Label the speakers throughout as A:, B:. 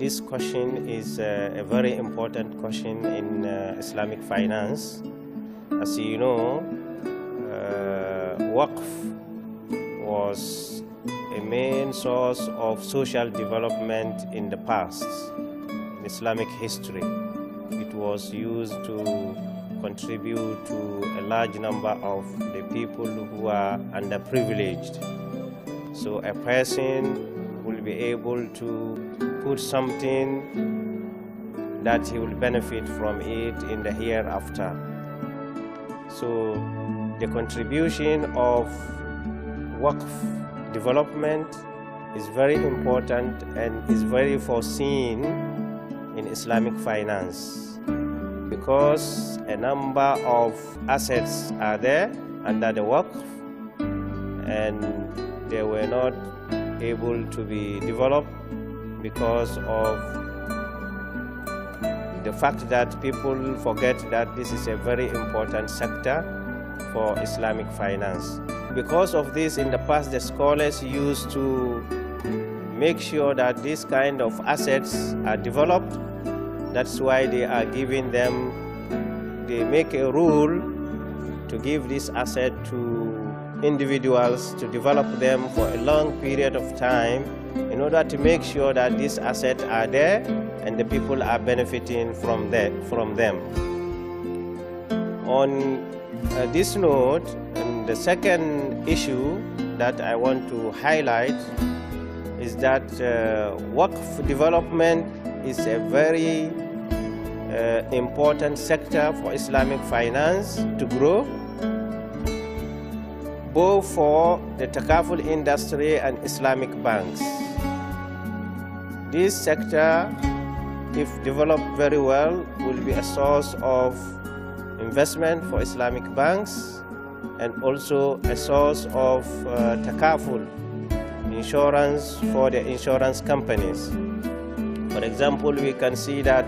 A: This question is a very important question in Islamic finance. As you know, WAQF was a main source of social development in the past, in Islamic history. It was used to contribute to a large number of the people who are underprivileged. So a person will be able to put something that he will benefit from it in the hereafter. So the contribution of WAQF development is very important and is very foreseen in Islamic finance, because a number of assets are there under the WAQF and they were not able to be developed because of the fact that people forget that this is a very important sector for Islamic finance. Because of this, in the past, the scholars used to make sure that these kind of assets are developed. That's why they are giving them, they make a rule to give this asset to individuals to develop them for a long period of time in order to make sure that these assets are there and the people are benefiting from them. On this note, and the second issue that I want to highlight is that WAQF development is a very important sector for Islamic finance to grow, both for the takaful industry and Islamic banks. This sector, if developed very well, will be a source of investment for Islamic banks and also a source of takaful insurance for the insurance companies. For example, we can see that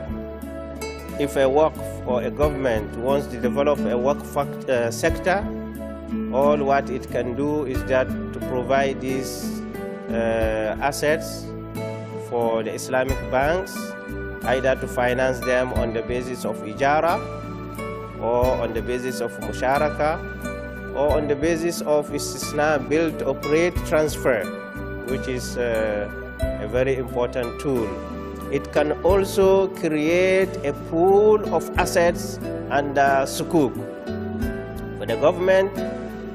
A: if a WAQF or a government wants to develop a WAQF sector, all what it can do is that to provide these assets for the Islamic banks, either to finance them on the basis of ijara, or on the basis of musharaka, or on the basis of istisna, build, operate, transfer, which is a very important tool. It can also create a pool of assets under sukuk. For the government,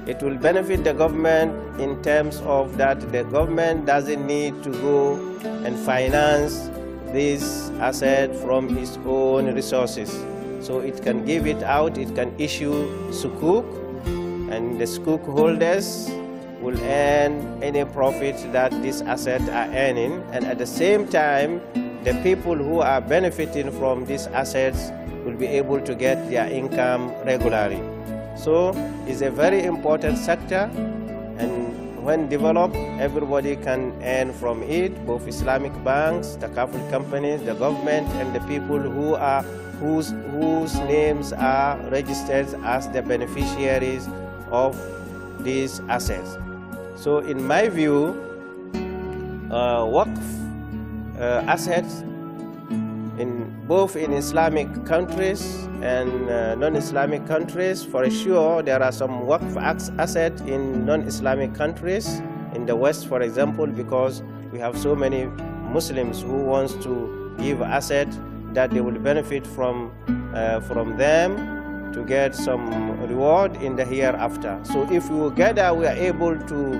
A: it will benefit the government in terms of that the government doesn't need to go and finance this asset from its own resources. So it can give it out, it can issue sukuk, and the sukuk holders will earn any profit that these assets are earning, and at the same time, the people who are benefiting from these assets will be able to get their income regularly. So it's a very important sector, and when developed, everybody can earn from it, both Islamic banks, the takaful companies, the government, and the people who are whose names are registered as the beneficiaries of these assets. So in my view, WAQF assets both in Islamic countries and non-Islamic countries, for sure there are some WAQF assets in non-Islamic countries, in the West for example, because we have so many Muslims who wants to give assets that they will benefit from them to get some reward in the hereafter. So if we gather, we are able to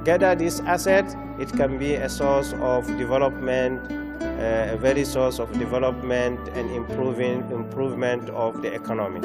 A: gather this asset, it can be a source of development, a very source of development and improvement of the economy.